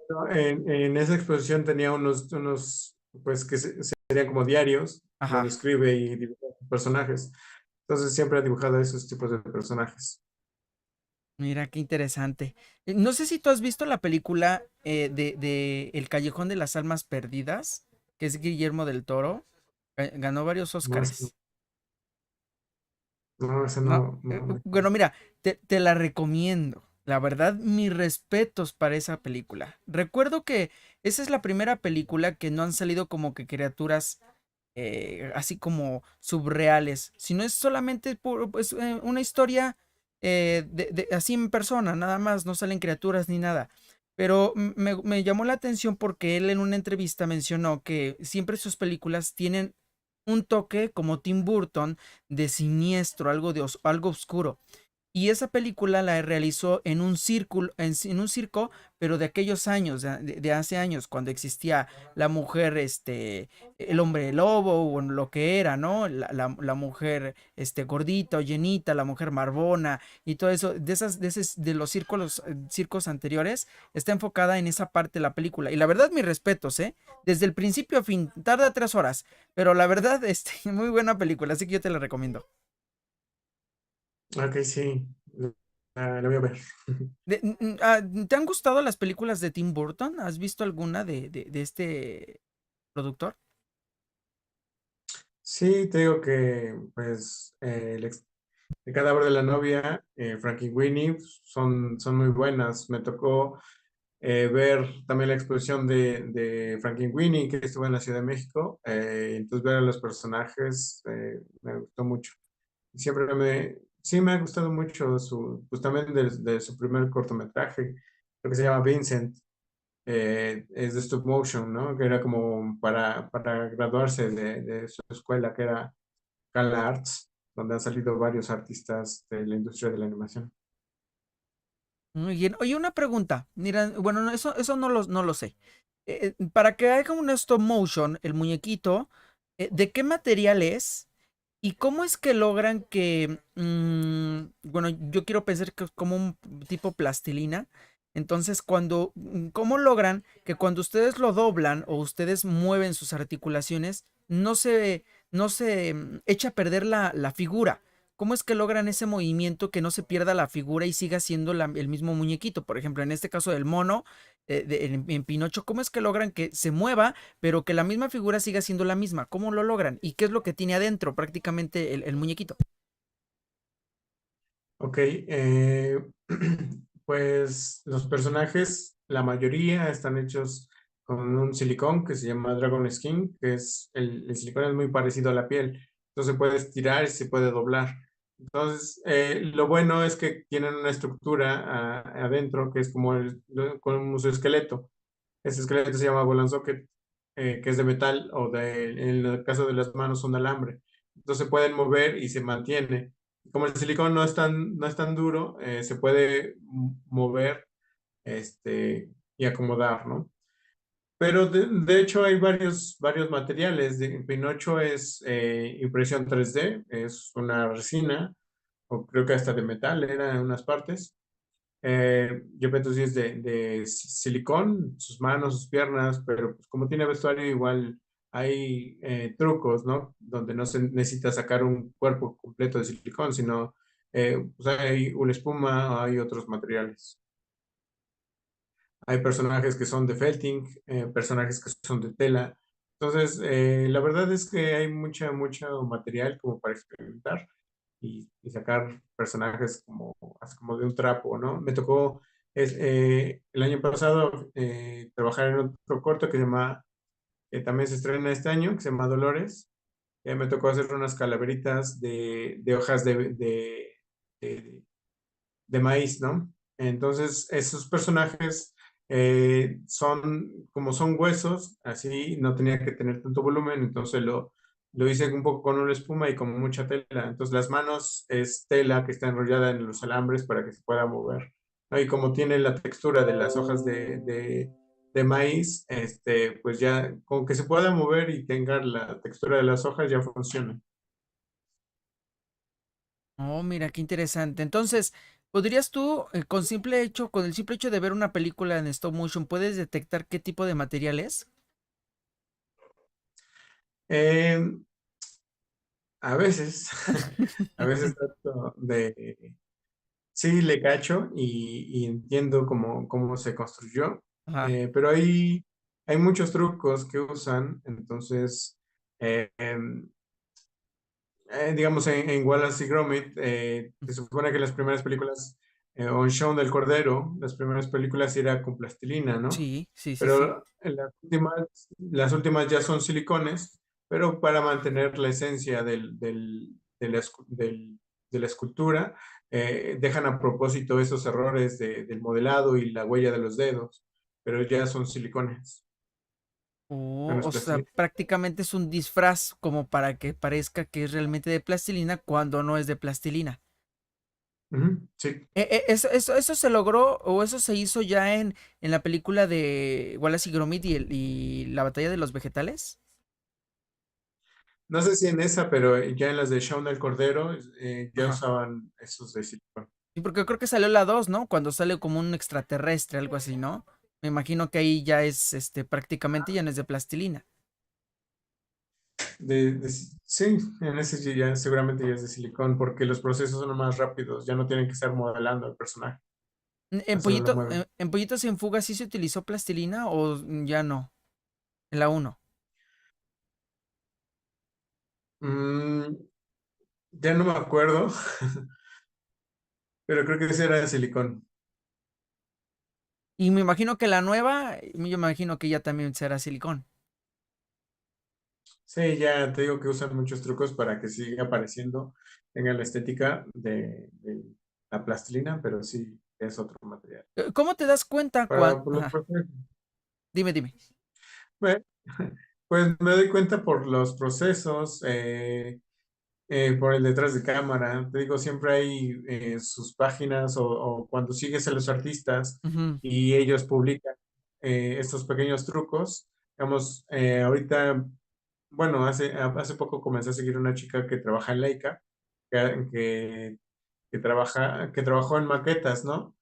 ¿No? En esa exposición tenía unos pues que serían como diarios, donde Ajá. escribe y dibuja personajes. Entonces siempre ha dibujado esos tipos de personajes. Mira, qué interesante. No sé si tú has visto la película de El Callejón de las Almas Perdidas, que es Guillermo del Toro. Ganó varios No, Óscares. ese No, no. bueno, mira, te la recomiendo. La verdad, mis respetos para esa película. Recuerdo que esa es la primera película que no han salido como que criaturas así como subreales, sino es solamente pues, una historia así en persona, nada más, no salen criaturas ni nada. Pero me llamó la atención porque él en una entrevista mencionó que siempre sus películas tienen un toque como Tim Burton de siniestro, algo algo oscuro. Y esa película la realizó en un círculo, en un circo, pero de aquellos años, de hace años, cuando existía la mujer, el hombre lobo, o lo que era, ¿no? La mujer, gordita o llenita, la mujer marbona, y todo eso, de los circos anteriores, está enfocada en esa parte de la película. Y la verdad, mis respetos, ¿eh? Desde el principio a fin, tarda 3 horas, pero la verdad, muy buena película, así que yo te la recomiendo. Ok, sí, la voy a ver. ¿Te han gustado las películas de Tim Burton? ¿Has visto alguna de este productor? Sí, te digo que pues el cadáver de la novia, Frankie Winnie, pues, son muy buenas. Me tocó ver también la exposición de Frankie Winnie que estuvo en la Ciudad de México. Entonces ver a los personajes me gustó mucho. Siempre sí me ha gustado mucho pues también de su primer cortometraje, creo que se llama Vincent, es de stop motion, ¿no? Que era como para graduarse de su escuela, que era Cala Arts, donde han salido varios artistas de la industria de la animación. Muy bien. Oye, una pregunta. Mira, bueno, no, eso no lo sé. Para que haga un stop motion, el muñequito, ¿de qué material es? ¿Y cómo es que logran que, bueno, yo quiero pensar que es como un tipo plastilina? Entonces, ¿cómo logran que cuando ustedes lo doblan o ustedes mueven sus articulaciones, no se echa a perder la figura? ¿Cómo es que logran ese movimiento que no se pierda la figura y siga siendo el mismo muñequito? Por ejemplo, en este caso del mono, en Pinocho, ¿cómo es que logran que se mueva, pero que la misma figura siga siendo la misma? ¿Cómo lo logran? ¿Y qué es lo que tiene adentro prácticamente el muñequito? Ok, pues los personajes, la mayoría están hechos con un silicón que se llama Dragon Skin, que es el silicón es muy parecido a la piel, entonces se puede estirar y se puede doblar. Entonces, lo bueno es que tienen una estructura adentro que es como, como su esqueleto. Ese esqueleto se llama Ball and Socket, que es de metal en el caso de las manos, son de alambre. Entonces se pueden mover y se mantiene. Como el silicón no es tan duro, se puede mover y acomodar, ¿no? Pero de hecho hay varios materiales. Pinocho es impresión 3D, es una resina, o creo que hasta de metal era en unas partes. Gepetto sí es de silicón, sus manos, sus piernas, pero pues, como tiene vestuario, igual hay trucos, ¿no? Donde no se necesita sacar un cuerpo completo de silicón, sino pues hay una espuma, hay otros materiales. Hay personajes que son de felting, personajes que son de tela. Entonces, la verdad es que hay mucho material como para experimentar y sacar personajes como, así como de un trapo, ¿no? Me tocó el año pasado trabajar en otro corto que también se estrena este año, que se llama Dolores. Me tocó hacer unas calaveritas de hojas de maíz, ¿no? Entonces, esos personajes son, como son huesos, así no tenía que tener tanto volumen, entonces lo hice un poco con una espuma y con mucha tela. Entonces, las manos es tela que está enrollada en los alambres para que se pueda mover, ¿no? Y como tiene la textura de las hojas de maíz, pues ya con que se pueda mover y tenga la textura de las hojas ya funciona. Oh, mira, qué interesante. Entonces, ¿podrías tú, con el simple hecho de ver una película en stop motion, puedes detectar qué tipo de material es? Eh, a veces, a veces trato de, sí, le cacho y entiendo cómo se construyó, Ajá, pero hay muchos trucos que usan, entonces, eh, em, digamos, en Wallace y Gromit, se supone que las primeras películas, o en Shaun del Cordero, las primeras películas era con plastilina, ¿no? sí, sí, sí, sí. Pero en las últimas ya son silicones, pero para mantener la esencia de la escultura, dejan a propósito esos errores del modelado y la huella de los dedos, pero ya son silicones, ya Oh, no es o sea, plastilina. prácticamente es un disfraz como para que parezca que es realmente de plastilina cuando no es de plastilina. Ujú, sí. ¿Eso se logró o eso se hizo ya en la película de Wallace y Gromit y la batalla de los vegetales? No sé si en esa, pero ya en las de Shaun del Cordero, ya Ajá. usaban esos de silicón. Sí, porque creo que salió la 2, ¿no? Cuando sale como un extraterrestre, algo así, ¿no? Me imagino que ahí ya es, prácticamente ya no es de plastilina. Sí, en ese ya seguramente ya es de silicón, porque los procesos son más rápidos, ya no tienen que estar modelando al personaje, solo lo mueven. En Pollitos en Fuga sí se utilizó plastilina o ya no, en la uno. Mm, ya no me acuerdo, pero creo que ese era de silicón. Y me imagino que la nueva, yo me imagino que ya también será silicón. Sí, ya te digo que usan muchos trucos para que siga apareciendo, tenga la estética de la plastilina, pero sí es otro material. ¿Cómo te das cuenta cuando... Por los Ajá, procesos. dime, dime. Bueno, pues me doy cuenta por los procesos, por el detrás de cámara. Te digo, siempre hay sus páginas o cuando sigues a los artistas Ujú, y ellos publican estos pequeños trucos. Digamos, ahorita, bueno, hace poco comencé a seguir una chica que trabaja en Leica, que trabajó en maquetas, ¿no?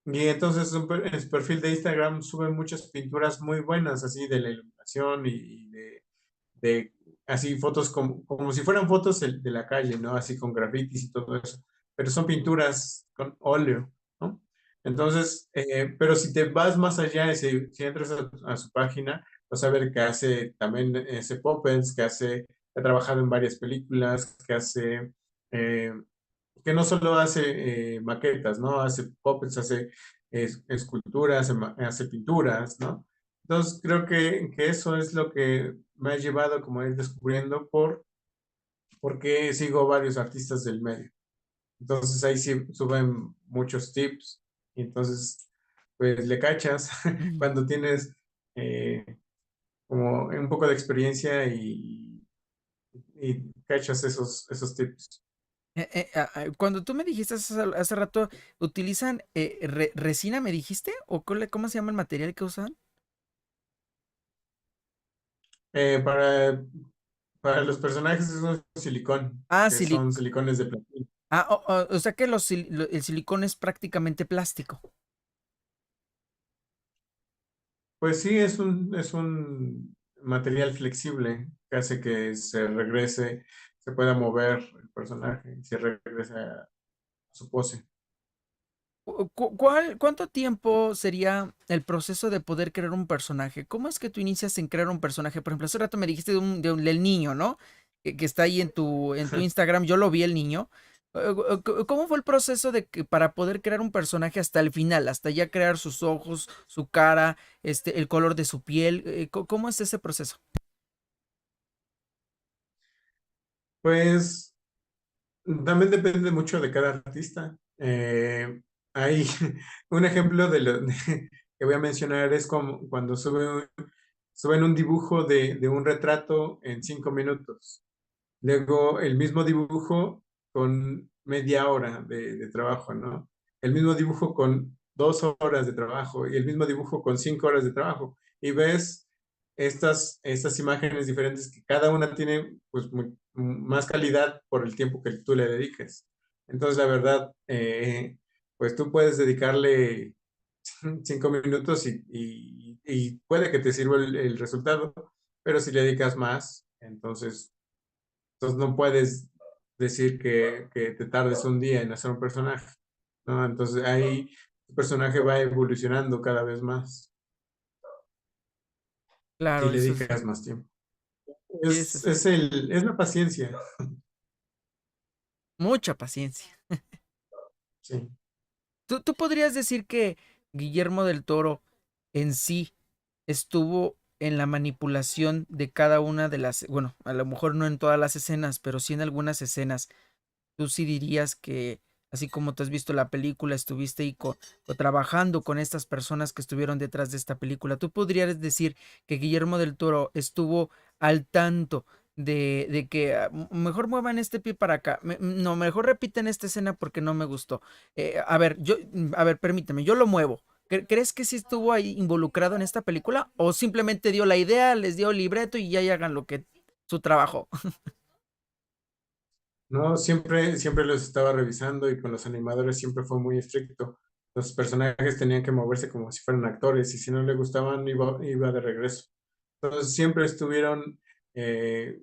Y entonces en su perfil de Instagram sube muchas pinturas muy buenas, así de la iluminación y de así fotos como si fueran fotos de la calle, ¿no? Así con grafitis y todo eso, pero son pinturas con óleo, ¿no? Entonces, pero si te vas más allá, si entras a su página, vas a ver que hace también ese poppets, ha trabajado en varias películas, eh, que no solo hace maquetas, ¿no? Hace puppets, hace esculturas, hace pinturas, ¿no? Entonces creo que eso es lo que me ha llevado como a ir descubriendo porque sigo varios artistas del medio. Entonces ahí sí suben muchos tips y entonces pues le cachas ujú. cuando tienes eh, como un poco de experiencia y cachas esos tips. Cuando tú me dijiste hace rato, ¿utilizan resina, me dijiste? ¿O cómo se llama el material que usan? Eh, para, para los personajes es un silicón, Ah, que son silicones de platino. o sea que el silicón es prácticamente plástico. Pues sí, es un material flexible que hace que se regrese, se pueda mover el personaje y se regrese a su pose. ¿Cuánto tiempo sería el proceso de poder crear un personaje? ¿Cómo es que tú inicias en crear un personaje? Por ejemplo, hace rato me dijiste del niño, ¿no? Que está ahí en tu Instagram, yo lo vi el niño. ¿Cómo fue el proceso para poder crear un personaje hasta el final, hasta ya crear sus ojos, su cara, el color de su piel? ¿Cómo es ese proceso? Pues también depende mucho de cada artista. Eh, hay un ejemplo que voy a mencionar es como cuando suben un dibujo de un retrato en 5 minutos. Luego el mismo dibujo con media hora de trabajo, ¿no? El mismo dibujo con 2 horas de trabajo y el mismo dibujo con 5 horas de trabajo. Y ves estas imágenes diferentes que cada una tiene pues más calidad por el tiempo que tú le dediques. Entonces, la verdad, pues tú puedes dedicarle 5 minutos y puede que te sirva el resultado, pero si le dedicas más, entonces no puedes decir que te tardes un día en hacer un personaje, ¿no? Entonces ahí el personaje va evolucionando cada vez más si Claro, le eso es, dedicas más tiempo. sí, eso es Es la paciencia, mucha paciencia. sí. ¿Tú podrías decir que Guillermo del Toro en sí estuvo en la manipulación de cada una de las, bueno, a lo mejor no en todas las escenas, pero sí en algunas escenas? ¿Tú sí dirías que, así como tú has visto la película, estuviste ahí trabajando con estas personas que estuvieron detrás de esta película? ¿Tú podrías decir que Guillermo del Toro estuvo al tanto de que mejor muevan este pie para acá? No, mejor repiten esta escena porque no me gustó. A ver, permíteme, yo lo muevo. ¿Crees que sí estuvo ahí involucrado en esta película? ¿O simplemente dio la idea, les dio el libreto y ya hagan lo que su trabajo? No, siempre los estaba revisando y con los animadores siempre fue muy estricto. Los personajes tenían que moverse como si fueran actores y si no le gustaban iba de regreso. Entonces siempre estuvieron eh,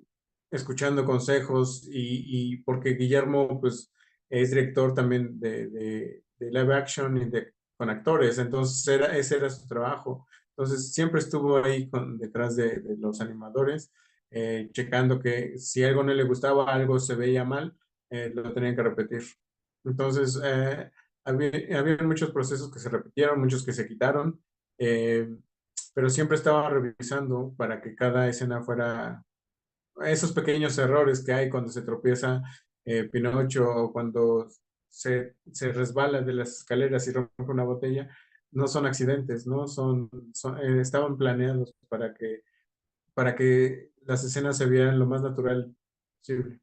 escuchando consejos y porque Guillermo pues es director también de live action con actores, entonces ese era su trabajo. Entonces siempre estuvo ahí detrás de los animadores, checando que si algo no le gustaba, algo se veía mal, lo tenían que repetir. Entonces había muchos procesos que se repitieron, muchos que se quitaron. eh, pero siempre estaba revisando para que cada escena fuera esos pequeños errores que hay cuando se tropieza Pinocho o cuando se resbala de las escaleras y rompe una botella, no son accidentes, ¿no? Estaban planeados para que las escenas se vieran lo más natural posible.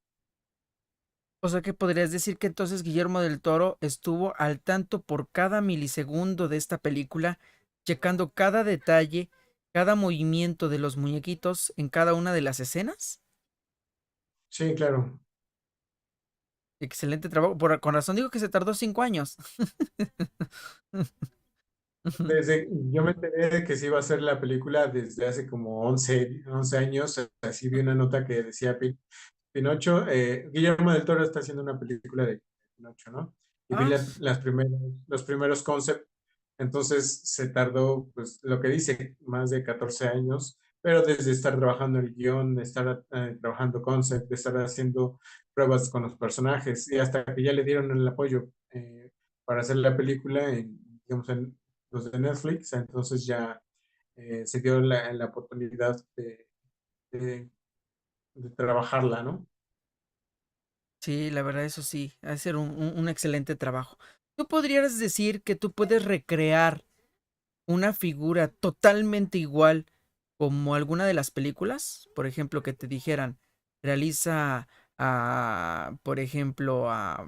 O sea que podrías decir que entonces Guillermo del Toro estuvo al tanto por cada milisegundo de esta película, checando cada detalle, cada movimiento de los muñequitos en cada una de las escenas. Sí, claro. Excelente trabajo. Con razón digo que se tardó 5 años. Yo me enteré de que se iba a hacer la película desde hace como 11 años. Así vi una nota que decía Pinocho, Guillermo del Toro está haciendo una película de Pinocho, ¿no? Y vi Ah, los primeros concepts, entonces se tardó, pues lo que dice, más de 14 años, pero desde estar trabajando el guión, de estar trabajando concept, de estar haciendo pruebas con los personajes, y hasta que ya le dieron el apoyo para hacer la película, digamos, en los de Netflix, entonces ya se dio la oportunidad de, de trabajarla, ¿no? sí, la verdad, eso sí, ha de ser un excelente trabajo. ¿Tú podrías decir que tú puedes recrear una figura totalmente igual como alguna de las películas? Por ejemplo, que te dijeran, realiza por ejemplo, a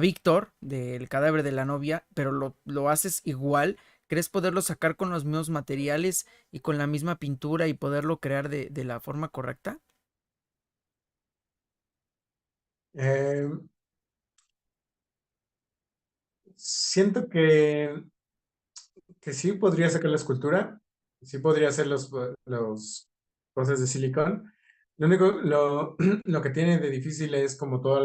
Víctor del cadáver de la novia, pero lo haces igual. ¿Crees poderlo sacar con los mismos materiales y con la misma pintura y poderlo crear de la forma correcta? Eh, Siento que sí podría sacar la escultura, sí podría hacer los cosas de silicón. Lo único, lo que tiene de difícil es como todo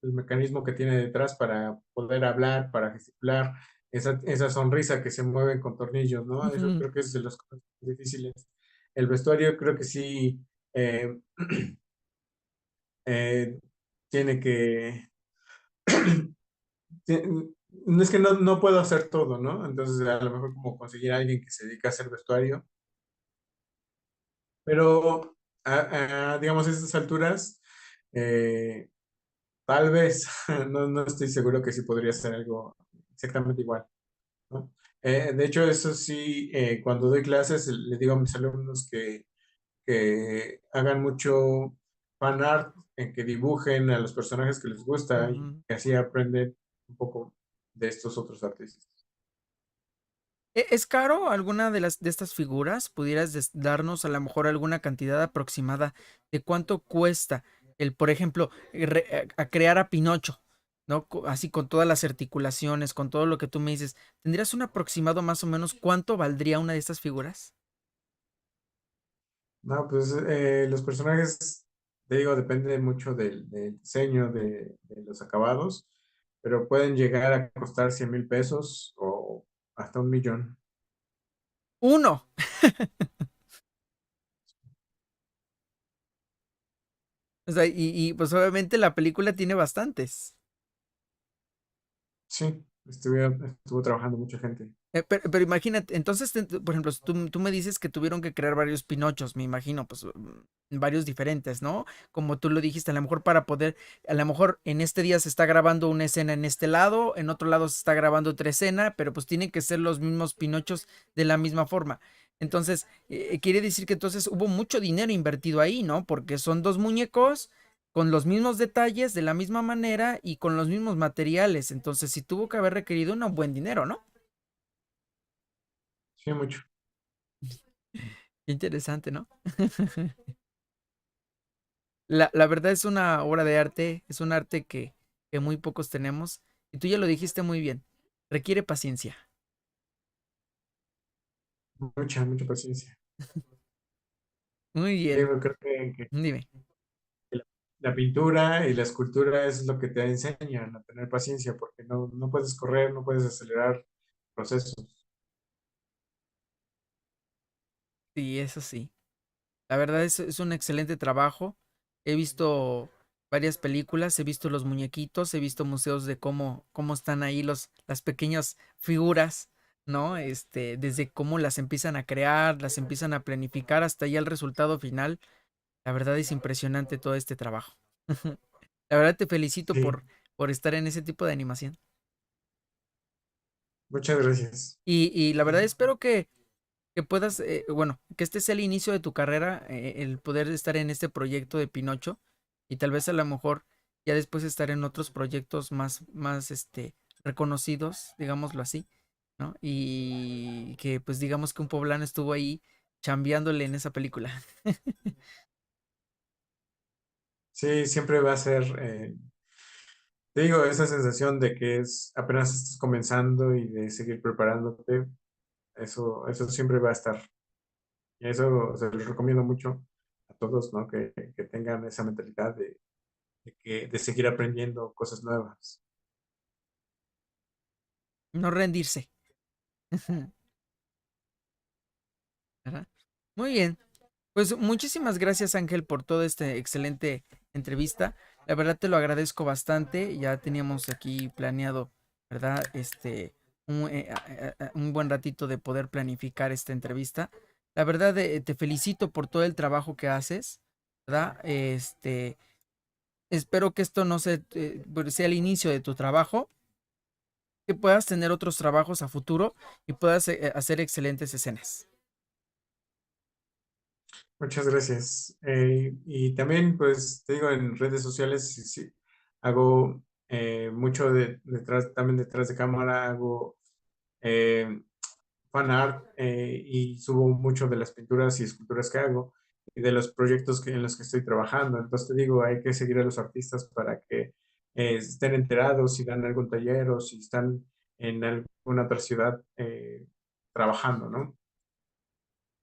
el mecanismo que tiene detrás para poder hablar, para gesticular, esa sonrisa que se mueve con tornillos, ¿no? Eso creo que es de las cosas difíciles. El vestuario creo que sí eh, eh, tiene que Sí, no es que no puedo hacer todo, ¿no? Entonces, a lo mejor como conseguir a alguien que se dedique a hacer vestuario, pero digamos, a estas alturas, eh, tal vez, no estoy seguro que sí podría ser algo exactamente igual, ¿no? De hecho, eso sí, cuando doy clases, le digo a mis alumnos que hagan mucho fan art, en que dibujen a los personajes que les gusta y Ujú. que así aprenden un poco de estos otros artistas. ¿Es caro alguna de las de estas figuras? ¿Pudieras darnos a lo mejor alguna cantidad aproximada de cuánto cuesta el, por ejemplo, a crear a Pinocho, ¿no? Así con todas las articulaciones, con todo lo que tú me dices. ¿Tendrías un aproximado más o menos cuánto valdría una de estas figuras? No, pues los personajes, te digo, depende mucho del diseño, de los acabados, pero pueden llegar a costar 100,000 pesos o hasta 1,000,000. Uno. O sea, pues obviamente la película tiene bastantes. Sí, estuvo trabajando mucha gente. Pero imagínate, entonces, por ejemplo, si tú me dices que tuvieron que crear varios Pinochos, me imagino, pues varios diferentes, ¿no? Como tú lo dijiste, a lo mejor para poder, a lo mejor en este día se está grabando una escena en este lado, en otro lado se está grabando otra escena, pero pues tienen que ser los mismos Pinochos de la misma forma. Entonces, quiere decir que entonces hubo mucho dinero invertido ahí, ¿no? Porque son dos muñecos con los mismos detalles, de la misma manera y con los mismos materiales. Entonces, sí tuvo que haber requerido un buen dinero, ¿no? Sí, mucho. Qué interesante, ¿no? La verdad es una obra de arte, es un arte que muy pocos tenemos. Y tú ya lo dijiste muy bien, requiere paciencia. Mucha paciencia. Muy bien, Digo, creo que dime. la pintura y la escultura es lo que te enseñan a tener paciencia, porque no puedes correr, no puedes acelerar procesos. Sí, eso sí. La verdad es un excelente trabajo. He visto varias películas, he visto los muñequitos, he visto museos de cómo están ahí las pequeñas figuras, ¿no? Desde cómo las empiezan a crear, las empiezan a planificar hasta ya el resultado final. La verdad es impresionante todo este trabajo. La verdad te felicito Sí, por estar en ese tipo de animación. muchas gracias. Y la verdad espero que puedas, bueno, que este sea el inicio de tu carrera, el poder estar en este proyecto de Pinocho y tal vez a lo mejor ya después estar en otros proyectos más reconocidos, digámoslo así, ¿no? Y que pues digamos que un poblano estuvo ahí chambeándole en esa película. Sí, siempre va a ser, te digo, esa sensación de que es apenas estás comenzando y de seguir preparándote, eso siempre va a estar. Y eso se los recomiendo mucho a todos, ¿no? Que tengan esa mentalidad de seguir aprendiendo cosas nuevas. No rendirse. ¿Verdad? Muy bien. Pues muchísimas gracias Ángel por toda esta excelente entrevista. La verdad te lo agradezco bastante. Ya teníamos aquí planeado, ¿verdad? Un buen ratito de poder planificar esta entrevista. La verdad te felicito por todo el trabajo que haces, ¿verdad? Espero que esto no pues, sea el inicio de tu trabajo, que puedas tener otros trabajos a futuro y puedas hacer excelentes escenas. Muchas gracias. Y también, pues, te digo, en redes sociales sí, sí, hago mucho también detrás de cámara, hago eh, fan art y subo mucho de las pinturas y esculturas que hago y de los proyectos en los que estoy trabajando. Entonces, te digo, hay que seguir a los artistas para que estén enterados si dan algún taller o si están en alguna otra ciudad trabajando, ¿no?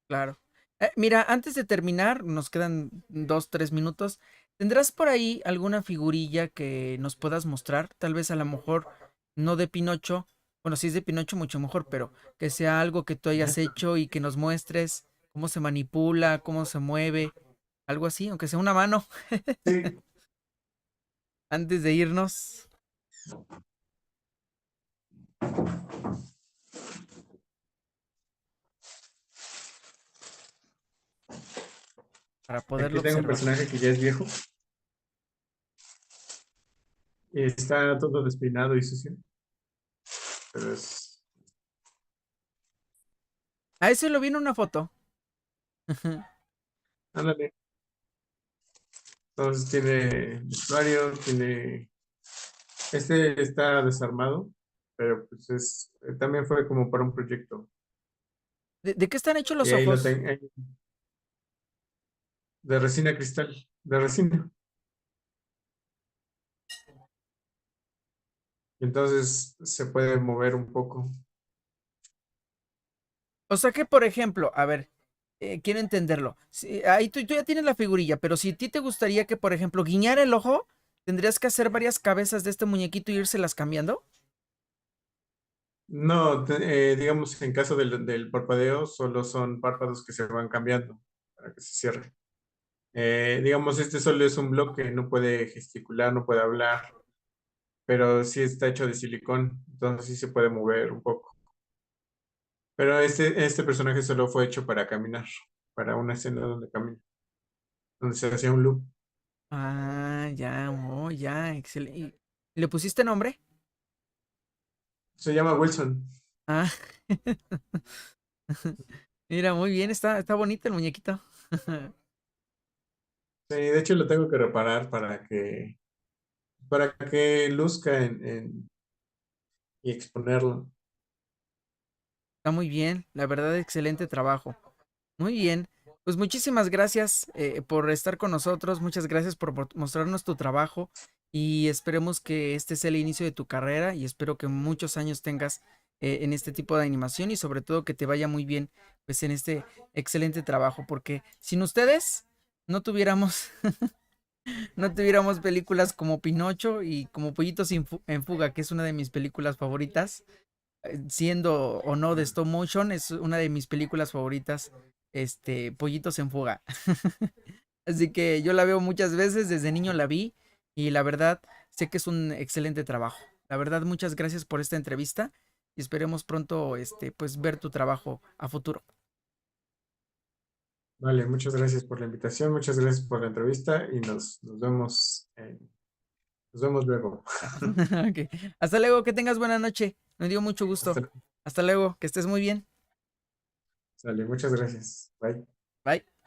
Claro. Mira, antes de terminar, nos quedan 2, 3 minutos. ¿Tendrás por ahí alguna figurilla que nos puedas mostrar? Tal vez a lo mejor no de Pinocho. Bueno, si es de Pinocho, mucho mejor, pero que sea algo que tú hayas hecho y que nos muestres cómo se manipula, cómo se mueve, algo así, aunque sea una mano, Sí, antes de irnos, para aquí poderlo tengo un observar. personaje que ya es viejo. está todo despeinado y sucio, pero es, A ese lo vi en una foto. ándale. Entonces tiene vestuario, tiene, este está desarmado, pero pues es, también fue como para un proyecto. ¿De qué están hechos Y los ahí lo ojos? tengo, de resina cristal, de resina. Entonces se puede mover un poco. O sea que, por ejemplo, a ver, quiero entenderlo. Ahí tú ya tienes la figurilla, pero si a ti te gustaría que, por ejemplo, guiñara el ojo, tendrías que hacer varias cabezas de este muñequito y írselas cambiando. No, digamos, en caso del parpadeo, solo son párpados que se van cambiando para que se cierre. Digamos, este solo es un bloque, no puede gesticular, no puede hablar, pero sí está hecho de silicón, entonces sí se puede mover un poco. Pero este personaje solo fue hecho para caminar, para una escena donde camina, donde se hacía un loop. Ah, ya, oh, ya, excelente. ¿Le pusiste nombre? Se llama Wilson. Ah, mira, muy bien, está bonito el muñequito. Sí, de hecho lo tengo que reparar para que luzca y exponerlo. Está muy bien, la verdad, excelente trabajo. Muy bien, pues muchísimas gracias por estar con nosotros, muchas gracias por mostrarnos tu trabajo y esperemos que este sea el inicio de tu carrera y espero que muchos años tengas en este tipo de animación y sobre todo que te vaya muy bien pues en este excelente trabajo porque sin ustedes no tuviéramos no tuviéramos películas como Pinocho y como Pollitos en Fuga, que es una de mis películas favoritas siendo o no de stop motion, es una de mis películas favoritas, Pollitos en Fuga. Así que yo la veo muchas veces, desde niño la vi y la verdad sé que es un excelente trabajo. La verdad, muchas gracias por esta entrevista y esperemos pronto, pues ver tu trabajo a futuro. Vale, muchas gracias por la invitación, muchas gracias por la entrevista y nos vemos luego. Ok. Hasta luego, que tengas buena noche. Me dio mucho gusto. Hasta, Hasta luego, que estés muy bien. sale, muchas gracias. Bye. Bye.